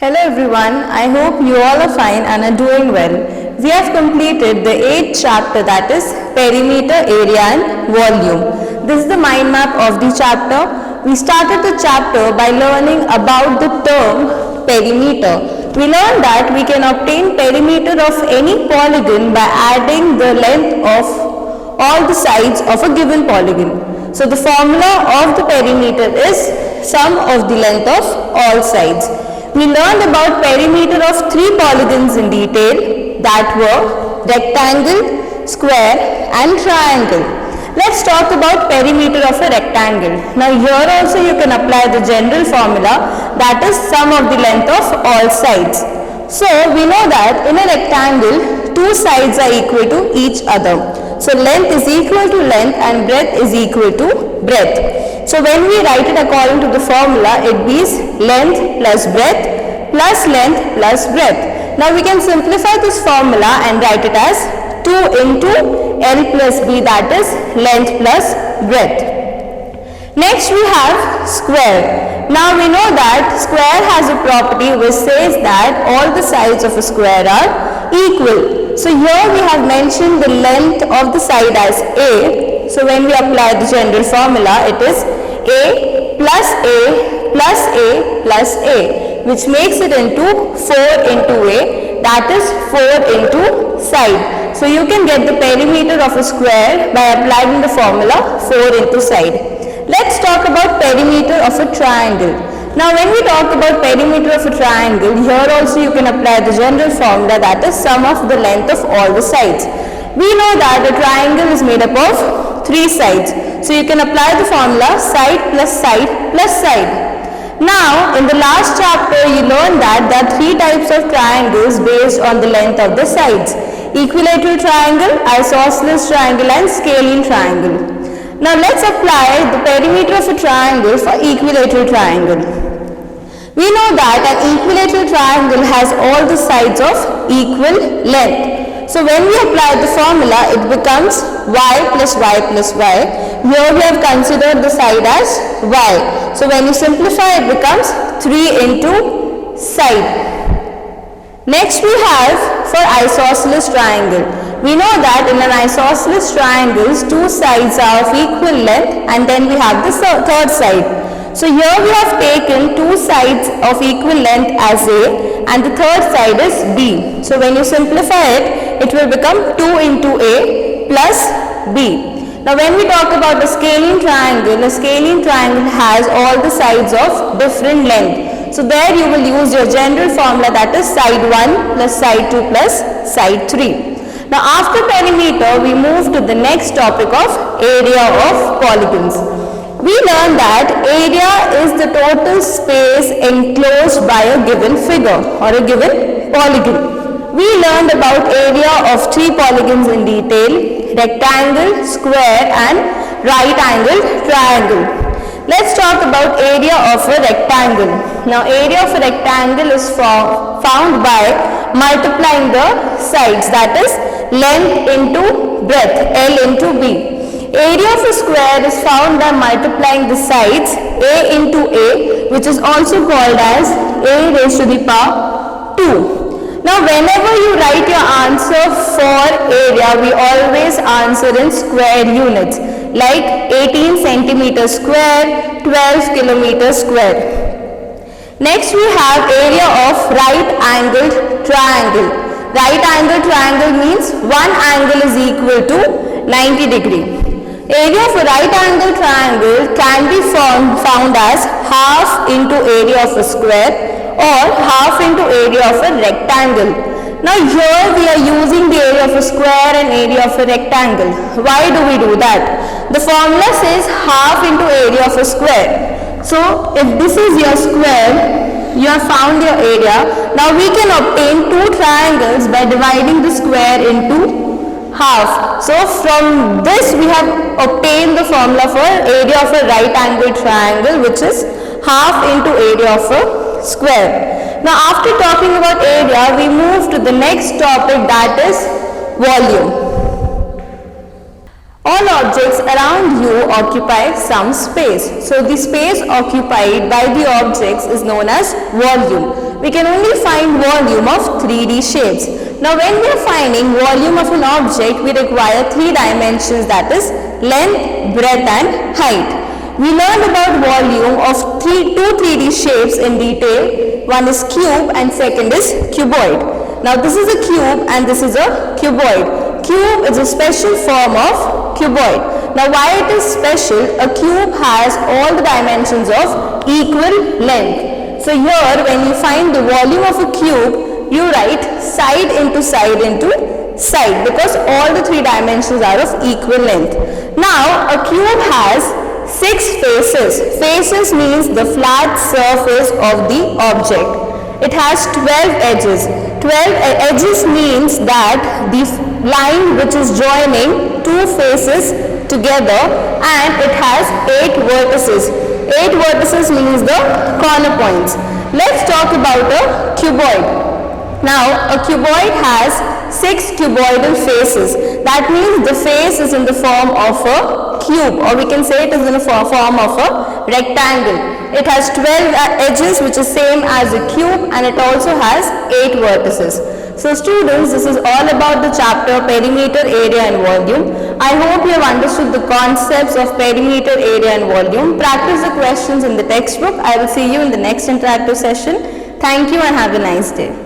Hello everyone, I hope you all are fine and are doing well. We have completed the 8th chapter, that is perimeter, area and volume. This is the mind map of the chapter. We started the chapter by learning about the term perimeter. We learned that we can obtain perimeter of any polygon by adding the length of all the sides of a given polygon. So the formula of the perimeter is sum of the length of all sides. We learned about perimeter of 3 polygons in detail, that were rectangle, square and triangle. Let's talk about perimeter of a rectangle. Now here also you can apply the general formula, that is sum of the length of all sides. So we know that in a rectangle 2 sides are equal to each other. So length is equal to length and breadth is equal to breadth. So when we write it according to the formula, it is length plus breadth plus length plus breadth. Now we can simplify this formula and write it as 2 into L plus B, that is length plus breadth. Next we have square. Now we know that square has a property which says that all the sides of a square are equal. So here we have mentioned the length of the side as A. So when we apply the general formula, it is A plus A plus A plus A, which makes it into 4 into A, that is 4 into side. So you can get the perimeter of a square by applying the formula 4 into side. Let's talk about perimeter of a triangle. Now when we talk about perimeter of a triangle, here also you can apply the general formula, that is sum of the length of all the sides. We know that a triangle is made up of 3 sides. So you can apply the formula side plus side plus side. Now in the last chapter you learned that there are 3 types of triangles based on the length of the sides: equilateral triangle, isosceles triangle and scalene triangle. Now let's apply the perimeter of a triangle for equilateral triangle. We know that an equilateral triangle has all the sides of equal length. So when we apply the formula, it becomes y plus y plus y. Here we have considered the side as y. So when you simplify, it becomes 3 into side. Next we have for isosceles triangle. We know that in an isosceles triangle, 2 sides are of equal length and then we have the third side. So here we have taken 2 sides of equal length as A and the third side is B. So when you simplify it, it will become 2 into A plus B. Now when we talk about the scalene triangle, a scalene triangle has all the sides of different length. So there you will use your general formula, that is side 1 plus side 2 plus side 3. Now after perimeter, we move to the next topic of area of polygons. We learned that area is the total space enclosed by a given figure or a given polygon. We learned about area of 3 polygons in detail: rectangle, square and right angled triangle. Let's talk about area of a rectangle. Now area of a rectangle is found by multiplying the sides, that is length into breadth, L into B. Area of a square is found by multiplying the sides A into A, which is also called as A raised to the power 2. Now whenever you write your answer for area, we always answer in square units, like 18 centimeters square, 12 kilometers square. Next we have area of right angled triangle. Right angled triangle means one angle is equal to 90 degree. Area of a right angle triangle can be found as half into area of a square or half into area of a rectangle. Now here we are using the area of a square and area of a rectangle. Why do we do that? The formula says half into area of a square. So if this is your square, you have found your area. Now we can obtain 2 triangles by dividing the square into half. So from this we have obtained the formula for area of a right angled triangle, which is half into area of a square. Now after talking about area, we move to the next topic, that is volume. All objects around you occupy some space. So the space occupied by the objects is known as volume. We can only find volume of 3D shapes. Now when we are finding volume of an object, we require 3 dimensions, that is length, breadth and height. We learned about volume of two 3D shapes in detail. One is cube and second is cuboid. Now this is a cube and this is a cuboid. Cube is a special form of cuboid. Now why it is special? A cube has all the dimensions of equal length. So here when you find the volume of a cube, you write side into side into side because all the 3 dimensions are of equal length. Now a cube has 6 faces. Faces means the flat surface of the object. It has 12 edges. 12 edges means that the line which is joining 2 faces together, and it has 8 vertices. 8 vertices means the corner points. Let's talk about a cuboid. Now a cuboid has 6 cuboidal faces. That means the face is in the form of a cube, or we can say it is in the form of a rectangle. It has 12 edges which is same as a cube, and it also has 8 vertices. So students, this is all about the chapter perimeter, area and volume. I hope you have understood the concepts of perimeter, area and volume. Practice the questions in the textbook. I will see you in the next interactive session. Thank you and have a nice day.